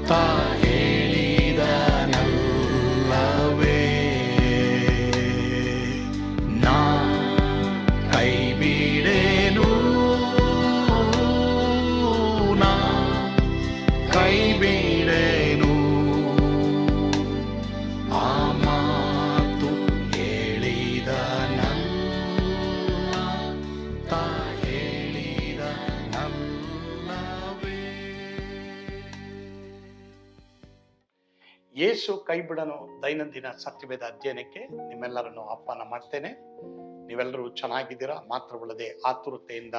ತಾ ಹೇಳಿದನಲ್ಲವೇ, ನಾ ಕೈ ಬಿಡೇನು, ನಾ ಕೈ ಬಿಡೇನು. ಆ ಮಾತು ಹೇಳಿದನಲ್ಲ, ತಾ ಹೇಳಿದನಲ್ಲವೇ. ಯೇಸು ಕೈ ಬಿಡನು ದೈನಂದಿನ ಸತ್ಯವೇದ ಅಧ್ಯಯನಕ್ಕೆ ನಿಮ್ಮೆಲ್ಲರನ್ನು ಆಹ್ವಾನ ಮಾಡ್ತೇನೆ. ನೀವೆಲ್ಲರೂ ಚೆನ್ನಾಗಿದ್ದೀರಾ? ಮಾತ್ರವಲ್ಲದೆ ಆತುರತೆಯಿಂದ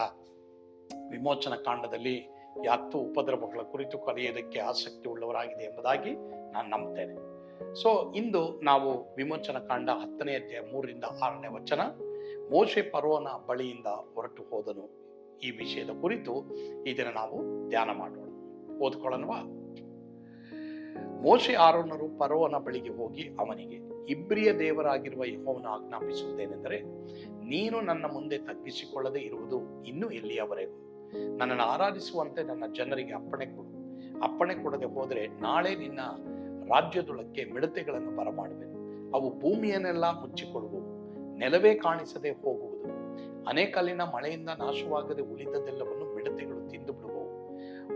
ವಿಮೋಚನ ಕಾಂಡದಲ್ಲಿ 10 ಉಪದ್ರವಗಳ ಕುರಿತು ಕಲಿಯೋದಕ್ಕೆ ಆಸಕ್ತಿ ಉಳ್ಳವರಾಗಿದೆ ಎಂಬುದಾಗಿ ನಾನು ನಂಬ್ತೇನೆ. ಸೊ ಇಂದು ನಾವು ವಿಮೋಚನ ಕಾಂಡ 10ನೇ ಅಧ್ಯಾಯ 3ರಿಂದ 6ನೇ ವಚನ, ಮೋಶೆ ಫರೋಹನ ಬಳಿಯಿಂದ ಹೊರಟು ಹೋದನು, ಈ ವಿಷಯದ ಕುರಿತು ಈ ದಿನ ನಾವು ಧ್ಯಾನ ಮಾಡೋಣ. ಓದ್ಕೊಳ್ಳೋಣವಾ? ಮೋಶೆ ಆರೋನರು ಫರೋಹನ ಬಳಿಗೆ ಹೋಗಿ ಅವನಿಗೆ, ಇಬ್ರಿಯ ದೇವರಾಗಿರುವ ಯೆಹೋವನು ಆಜ್ಞಾಪಿಸುವುದೇನೆಂದರೆ, ನೀನು ನನ್ನ ಮುಂದೆ ತಗ್ಗಿಸಿಕೊಳ್ಳದೆ ಇರುವುದು ಇನ್ನೂ ಎಲ್ಲಿಯವರೆಗೂ? ನನ್ನನ್ನು ಆರಾಧಿಸುವಂತೆ ನನ್ನ ಜನರಿಗೆ ಅಪ್ಪಣೆ ಕೊಡು. ಅಪ್ಪಣೆ ಕೊಡದೆ ಹೋದರೆ ನಾಳೆ ನಿನ್ನ ರಾಜ್ಯದೊಳಕ್ಕೆ ಮಿಡತೆಗಳನ್ನು ಬರಮಾಡುವೆನು. ಅವು ಭೂಮಿಯನ್ನೆಲ್ಲ ಮುಚ್ಚಿಕೊಳ್ಳುವವು, ನೆಲವೇ ಕಾಣಿಸದೆ ಹೋಗುವುದು. ಅನೇಕಲ್ಲಿನ ಮಳೆಯಿಂದ ನಾಶವಾಗದೆ ಉಳಿದದೆಲ್ಲವನ್ನು ಮಿಡತೆಗಳು ತಿಂದು ಬಿಡುವವು.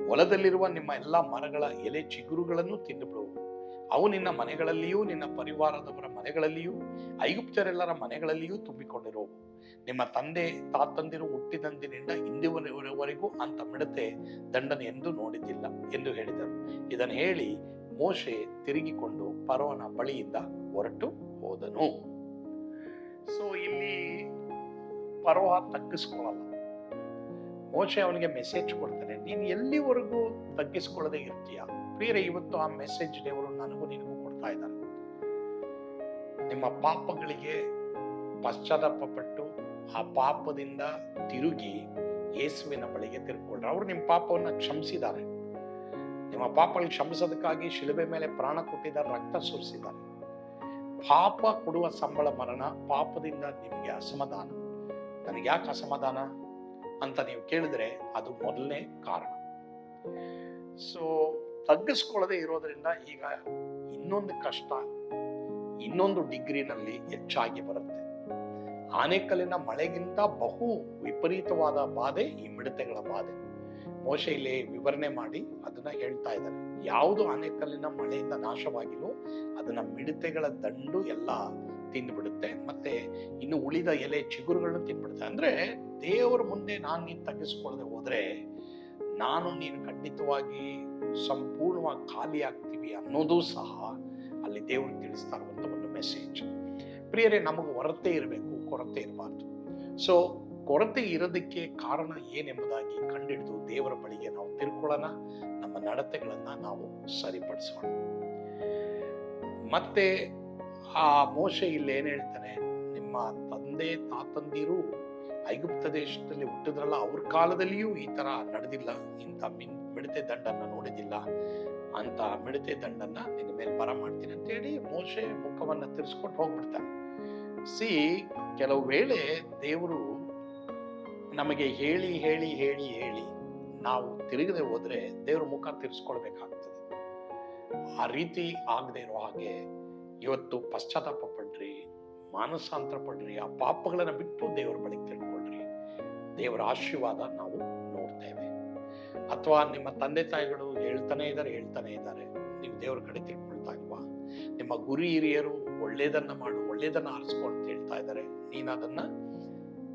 ಹೊಲದಲ್ಲಿರುವ ನಿಮ್ಮ ಎಲ್ಲ ಮರಗಳ ಎಲೆ ಚಿಗುರುಗಳನ್ನು ತಿಂದು ಬಿಡುವವು. ಅವು ನಿನ್ನ ಮನೆಗಳಲ್ಲಿಯೂ ನಿನ್ನ ಪರಿವಾರದವರ ಮನೆಗಳಲ್ಲಿಯೂ ಐಗುಪ್ತರೆಲ್ಲರ ಮನೆಗಳಲ್ಲಿಯೂ ತುಂಬಿಕೊಂಡಿರುವವು. ನಿಮ್ಮ ತಂದೆ ತಾತಂದಿರು ಹುಟ್ಟಿದಂದಿನಿಂದ ಇಂದಿನವರೆಗೂ ಅಂತ ಮಿಡತೆ ದಂಡನೆ ಎಂದು ನೋಡಿದ್ದಿಲ್ಲ ಎಂದು ಹೇಳಿದರು. ಇದನ್ನು ಹೇಳಿ ಮೋಶೆ ತಿರುಗಿಕೊಂಡು ಫರೋಹನ ಬಳಿಯಿಂದ ಹೊರಟು ಹೋದನು. ಸೊ ಇಲ್ಲಿ ಫರೋಹ ತಗ್ಗಿಸ್ಕೊಳ್ಳಲ್ಲ. ಮೋಶೆ ಅವನಿಗೆ ಮೆಸೇಜ್ ಕೊಡ್ತಾನೆ, ನೀನು ಎಲ್ಲಿವರೆಗೂ ತಗ್ಗಿಸ್ಕೊಳ್ಳದೆ ಇರ್ತೀಯ? ಪ್ರಿಯರೇ, ಇವತ್ತು ಆ ಮೆಸೇಜ್ ದೇವರು ನನಗೂ ನಿನಗೂ ಕೊಡ್ತಾ ಇದ್ದಾನೆ. ನಿಮ್ಮ ಪಾಪಗಳಿಗೆ ಪಶ್ಚಾತ್ತಾಪ ಪಟ್ಟು ಆ ಪಾಪದಿಂದ ತಿರುಗಿ ಯೇಸುವಿನ ಬಳಿಗೆ ತಿರುಗಿಕೊಳ್ಳ್ರೆ. ಅವರು ನಿಮ್ಮ ಪಾಪವನ್ನು ಕ್ಷಮಿಸಿದ್ದಾರೆ. ನಿಮ್ಮ ಪಾಪಗಳು ಕ್ಷಮಿಸೋದಕ್ಕಾಗಿ ಶಿಲುಬೆ ಮೇಲೆ ಪ್ರಾಣ ಕೊಟ್ಟಿದ್ದಾರೆ, ರಕ್ತ ಸುರಿಸಿದ್ದಾರೆ. ಪಾಪ ಕೊಡುವ ಸಂಬಳ ಮರಣ. ಪಾಪದಿಂದ ನಿಮಗೆ ಅಸಮಾಧಾನ. ನನಗೆ ಯಾಕೆ ಅಸಮಾಧಾನ ಅಂತ ನೀವು ಕೇಳಿದ್ರೆ ಅದು ಮೊದಲನೇ ಕಾರಣ. ಸೊ ತಗ್ಗಿಸ್ಕೊಳ್ಳದೆ ಇರೋದ್ರಿಂದ ಈಗ ಇನ್ನೊಂದು ಕಷ್ಟ ಇನ್ನೊಂದು ಡಿಗ್ರಿನಲ್ಲಿ ಹೆಚ್ಚಾಗಿ ಬರುತ್ತೆ. ಆನೆಕಲ್ಲಿನ ಮಳೆಗಿಂತ ಬಹು ವಿಪರೀತವಾದ ಬಾಧೆ ಈ ಮಿಡತೆಗಳ ಬಾಧೆ. ಮೋಶೆ ಇಲ್ಲಿ ವಿವರಣೆ ಮಾಡಿ ಅದನ್ನ ಹೇಳ್ತಾ ಇದ್ದಾರೆ. ಯಾವುದು ಆನೆಕಲ್ಲಿನ ಮಳೆಯಿಂದ ನಾಶವಾಗಿಲ್ಲೋ ಅದನ್ನ ಮಿಡತೆಗಳ ದಂಡು ಎಲ್ಲ ತಿಂದುಬಿಡುತ್ತೆ, ಮತ್ತೆ ಇನ್ನು ಉಳಿದ ಎಲೆ ಚಿಗುರುಗಳನ್ನು ತಿಂದ್ಬಿಡುತ್ತೆ. ಅಂದ್ರೆ ದೇವರ ಮುಂದೆ ನೀನು ತಗ್ಗಿಸ್ಕೊಳ್ಳದೆ ಹೋದ್ರೆ ನಾನು ನೀನು ಖಂಡಿತವಾಗಿ ಸಂಪೂರ್ಣವಾಗಿ ಖಾಲಿ ಆಗ್ತೀವಿ ಅನ್ನೋದು ಸಹ ಅಲ್ಲಿ ದೇವರು ತಿಳಿಸ್ತಾ ಇರುವಂತ ಒಂದು ಮೆಸೇಜ್. ಪ್ರಿಯರೇ, ನಮಗೆ ಹೊರತೆ ಇರಬೇಕು, ಕೊರತೆ ಇರಬಾರ್ದು. ಸೊ ಕೊರತೆ ಇರೋದಕ್ಕೆ ಕಾರಣ ಏನೆಂಬುದಾಗಿ ಕಂಡಿಡಿದು ದೇವರ ಬಳಿಗೆ ನಾವು ತಿಳ್ಕೊಳ್ಳೋಣ, ನಮ್ಮ ನಡತೆಗಳನ್ನ ನಾವು ಸರಿಪಡಿಸೋಣ. ಮತ್ತೆ ಆ ಮೋಶೆ ಇಲ್ಲಿ ಏನ್ ಹೇಳ್ತಾನೆ, ನಿಮ್ಮ ತಂದೆ ತಾತಂದಿರು ಐಗುಪ್ತ ದೇಶದಲ್ಲಿ ಹುಟ್ಟಿದ್ರಲ್ಲ, ಅವ್ರ ಕಾಲದಲ್ಲಿಯೂ ಈ ತರ ನಡೆದಿಲ್ಲ, ಇಂಥ ಮಿಡತೆ ದಂಡನ್ನ ನೋಡಿದಿಲ್ಲ, ಅಂತ ಮಿಡತೆ ದಂಡನ್ನ ನಿನ್ನ ಮೇಲೆ ಬರ ಮಾಡ್ತೀನಿ ಅಂತ ಹೇಳಿ ಮೋಶೆ ಮುಖವನ್ನ ತಿರ್ಸ್ಕೊಂಡು ಹೋಗ್ಬಿಡ್ತಾನೆ. ಕೆಲವು ವೇಳೆ ದೇವರು ನಮಗೆ ಹೇಳಿ ಹೇಳಿ ಹೇಳಿ ಹೇಳಿ ನಾವು ತಿರುಗದೆ ಹೋದ್ರೆ ದೇವ್ರ ಮುಖ ತಿರ್ಸ್ಕೊಳ್ಬೇಕಾಗ್ತದೆ. ಆ ರೀತಿ ಆಗದೆ ಇರೋ ಹಾಗೆ ಇವತ್ತು ಪಶ್ಚಾತ್ತಾಪ ಪಡ್ರಿ, ಮಾನಸಾಂತರ ಪಡ್ರಿ, ಆ ಪಾಪಗಳನ್ನ ಬಿಟ್ಟು ದೇವರ ಬಳಿಗೆ ತಿಳ್ಕೊಳ್ರಿ. ದೇವರ ಆಶೀರ್ವಾದ ನಾವು ನೋಡ್ತೇವೆ. ಅಥವಾ ನಿಮ್ಮ ತಂದೆ ತಾಯಿಗಳು ಹೇಳ್ತಾನೆ ಇದ್ದಾರೆ, ನೀವು ದೇವರ ಕಡೆ ತಿಳ್ಕೊಳ್ತಾ ಇಲ್ವಾ? ನಿಮ್ಮ ಗುರಿ ಹಿರಿಯರು ಒಳ್ಳೇದನ್ನ ಮಾಡು, ಒಳ್ಳೇದನ್ನ ಆರಿಸ್ಕೊ ಅಂತ ಹೇಳ್ತಾ ಇದ್ದಾರೆ, ನೀನ್ ಅದನ್ನ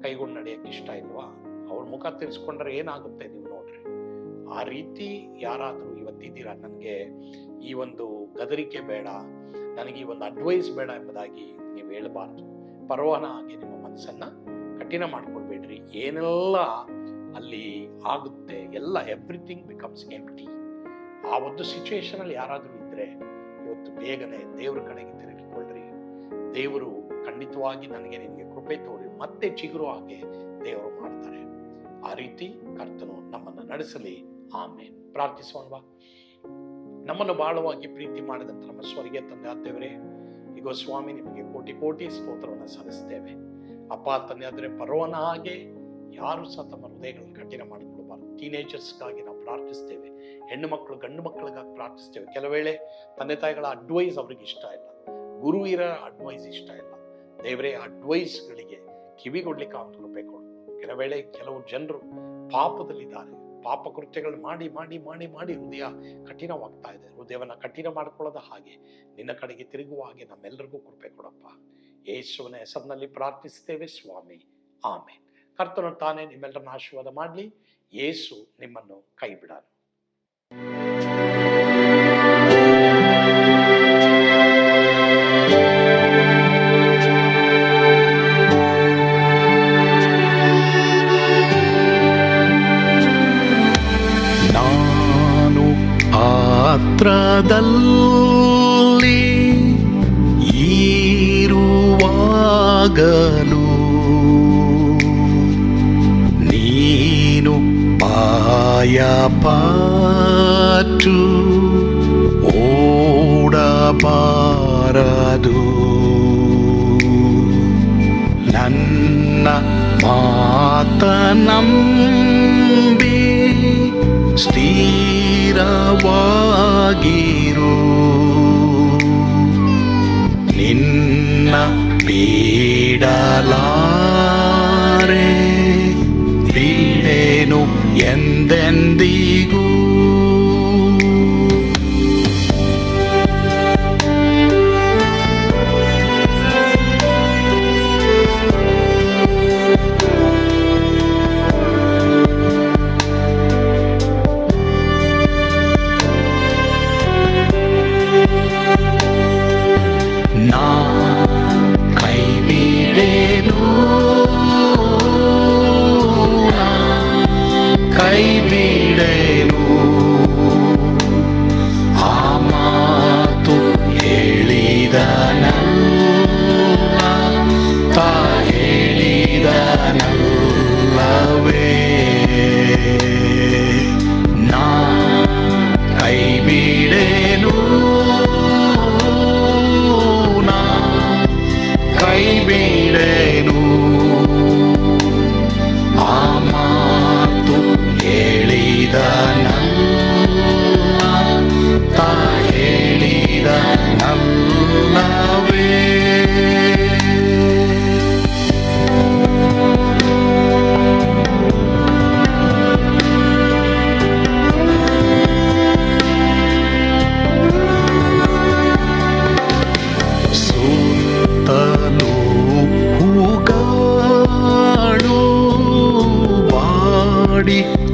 ಕೈಗೊಂಡು ನಡೆಯಕ್ಕೆ ಇಷ್ಟ ಇಲ್ವಾ? ಅವ್ರ ಮುಖ ತಿರ್ಸ್ಕೊಂಡ್ರೆ ಏನಾಗುತ್ತೆ ನೀವು ನೋಡ್ರಿ. ಆ ರೀತಿ ಯಾರಾದ್ರೂ ಇವತ್ತಿದ್ದೀರಾ, ನನಗೆ ಈ ಒಂದು ಗದರಿಕೆ ಬೇಡ, ನನಗೆ ಈ ಒಂದು ಅಡ್ವೈಸ್ ಬೇಡ ಎಂಬುದಾಗಿ ನೀವು ಹೇಳಬಾರ್ದು. ಫರೋಹನ ಹಾಗೆ ನಿಮ್ಮ ಮನಸ್ಸನ್ನ ಕಠಿಣ ಮಾಡ್ಕೊಳ್ಬೇಡ್ರಿ. ಏನೆಲ್ಲ ಅಲ್ಲಿ ಆಗುತ್ತೆ ಎಲ್ಲ ಎವ್ರಿಥಿಂಗ್ ಬಿಕಮ್ಸ್ ಎಂಪ್ಟಿ. ಆ ಒಂದು ಸಿಚುವೇಶನ್ ಅಲ್ಲಿ ಯಾರಾದ್ರೂ ಇದ್ರೆ ಇವತ್ತು ಬೇಗನೆ ದೇವರ ಕಡೆಗೆ ತಿರುಗಿಕೊಳ್ಳ್ರಿ. ದೇವರು ಖಂಡಿತವಾಗಿ ನಿನಗೆ ಕೃಪೆ ತೋರಿ ಮತ್ತೆ ಚಿಗುರು ಹಾಗೆ ದೇವರು ಮಾಡ್ತಾರೆ. ಆ ರೀತಿ ಕರ್ತನು ನಮ್ಮನ್ನು ನಡೆಸಲಿ. ಆಮೇನ್. ಪ್ರಾರ್ಥಿಸೋಣವಾ? ನಮ್ಮನ್ನು ಬಹಳವಾಗಿ ಪ್ರೀತಿ ಮಾಡಿದಂತ ನಮ್ಮ ಸ್ವರ್ಗೀಯ ತಂದೆ ದೇವರೇ, ಈಗ ಸ್ವಾಮಿ ನಿಮಗೆ ಕೋಟಿ ಕೋಟಿ ಸ್ತೋತ್ರವನ್ನು ಸಲ್ಲಿಸ್ತೇವೆ. ಅಪ್ಪ ತಂದೆ ಆದರೆ ಫರೋಹನ ಹಾಗೆ ಯಾರು ಸಹ ತಮ್ಮ ಹೃದಯಗಳನ್ನು ಕಠಿಣ ಮಾಡಿಕೊಳ್ಳಬಾರದು. ಟೀನೇಜರ್ಸ್ಗಾಗಿ ನಾವು ಪ್ರಾರ್ಥಿಸ್ತೇವೆ. ಹೆಣ್ಣು ಮಕ್ಕಳು ಗಂಡು ಮಕ್ಕಳಿಗಾಗಿ ಪ್ರಾರ್ಥಿಸ್ತೇವೆ. ಕೆಲವು ವೇಳೆ ತಂದೆ ತಾಯಿಗಳ ಅಡ್ವೈಸ್ ಅವ್ರಿಗೆ ಇಷ್ಟ ಇಲ್ಲ, ಗುರು ಹಿರಿಯರ ಅಡ್ವೈಸ್ ಇಷ್ಟ ಇಲ್ಲ. ದೇವರೇ ಅಡ್ವೈಸ್ಗಳಿಗೆ ಕಿವಿಗೊಡ್ಲಿಕ್ಕೆ ಅವನು ಕೃಪೆ ಕೊಡು. ಕೆಲವು ವೇಳೆ ಕೆಲವು ಜನರು ಪಾಪದಲ್ಲಿದ್ದಾರೆ, ಪಾಪ ಕೃತ್ಯಗಳು ಮಾಡಿ ಮಾಡಿ ಮಾಡಿ ಮಾಡಿ ಹೃದಯ ಕಠಿಣವಾಗ್ತಾ ಇದೆ. ಹೃದಯವನ್ನು ಕಠಿಣ ಮಾಡ್ಕೊಳ್ಳೋದ ಹಾಗೆ ನಿನ್ನ ಕಡೆಗೆ ತಿರುಗುವ ಹಾಗೆ ನಮ್ಮೆಲ್ಲರಿಗೂ ಕೃಪೆ ಕೊಡಪ್ಪ. ಯೇಸುವಿನ ಹೆಸರಿನಲ್ಲಿ ಪ್ರಾರ್ಥಿಸ್ತೇವೆ ಸ್ವಾಮಿ, ಆಮೇನ್. ಕರ್ತನು ತಾನೇ ನಿಮ್ಮೆಲ್ಲರನ್ನ ಆಶೀರ್ವಾದ ಮಾಡಲಿ. ಯೇಸು ನಿಮ್ಮನ್ನು ಕೈ ಬಿಡಲ್ಲ. ನಾನು ಪಾತ್ರದಲ್ಲಿ ಇರುವಾಗಲೂ ನೀನು ಭಯಪಟ್ಟು ಓಡಬಾರದು. ನನ್ನ ಮಾತನಂಬಿ ಸ್ಥಿರವಾಗಿರು. ನಿನ್ನ ಬಿಡಲಾರೆ, ಬಿಡೆನು ಎಂದೆಂದಿಗೂ.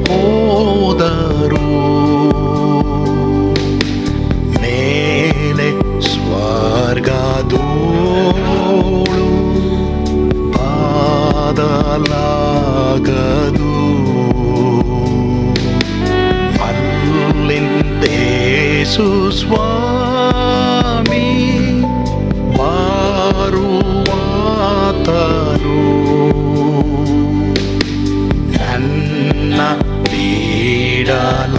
ಹೋದರು ಮೇಲೆ ಸ್ವರ್ಗದೋಳು ಬಾದಲಾಗದು. ಅಲ್ಲಿಂದೇಸು ಸ್ವಾಮಿ ಬಾರುವಾತನು ನನ್ನ ಬಿಡಲಾರ,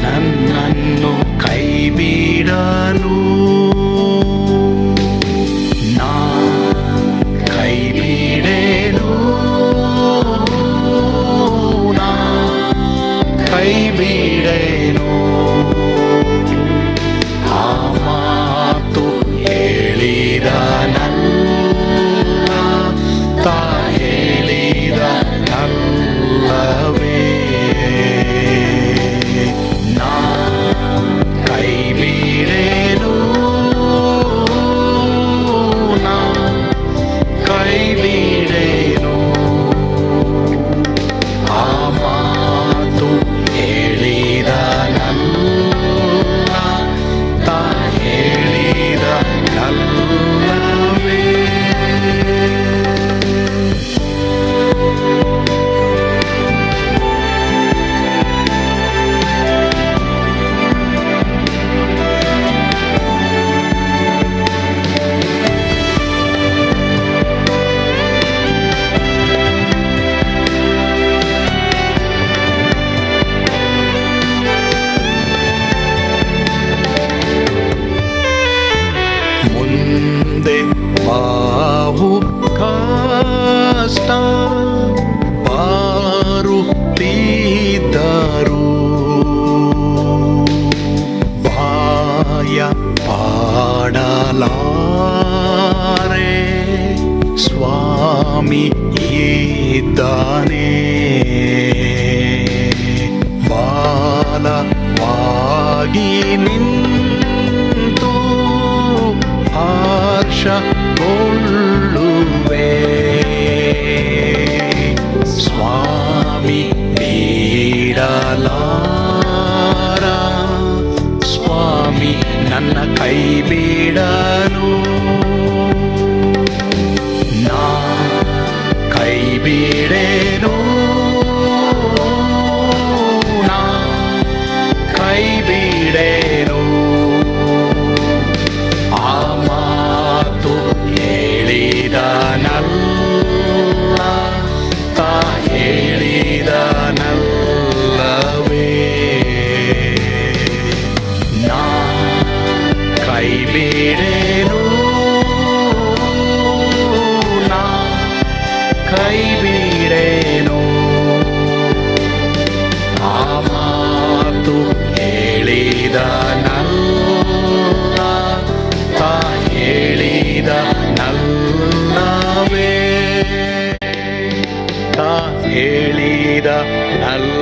ನನ್ನನ್ನು ಕೈ ಬಿಡಲು. ನಾ ಕೈ ಬಿಡೆನು, ನಾ ಕೈ ಬಿಡೆನು. ಆ ಮಾತು ಹೇಳಿದ ನನ್ನ ತಾ ಹೇಳಿದ ನಲ್ಲವೇ. ನಾ ಕೈ ಬಿಡೆನು, ನಾ ಕೈ ಬಿಡೆನು. ಆ ಮಾತು ಹೇಳಿದ ಬಿಡಲಾರ ಸ್ವಾಮಿ ನನ್ನ ಕೈ ಬಿಡನು ನಾ ಕೈ ಬಿಡೇನು ನಾ ಕೈ ಬಿಡೇನು ಆ ಮಾತು ಹೇಳಿದನಲ್ಲ ತಾ ಹೇಳಿದನಲ್ಲವೇ ನಾ ಕೈ ಬಿಡೇನು ನಾ ಕೈ ಬಿಡೇನು ಆ ಮಾತು ಹೇಳಿದನಲ್ಲ ತಾ ಹೇಳಿದನಲ್ಲವೇ ತಾ ಹೇಳಿದನಲ್ಲ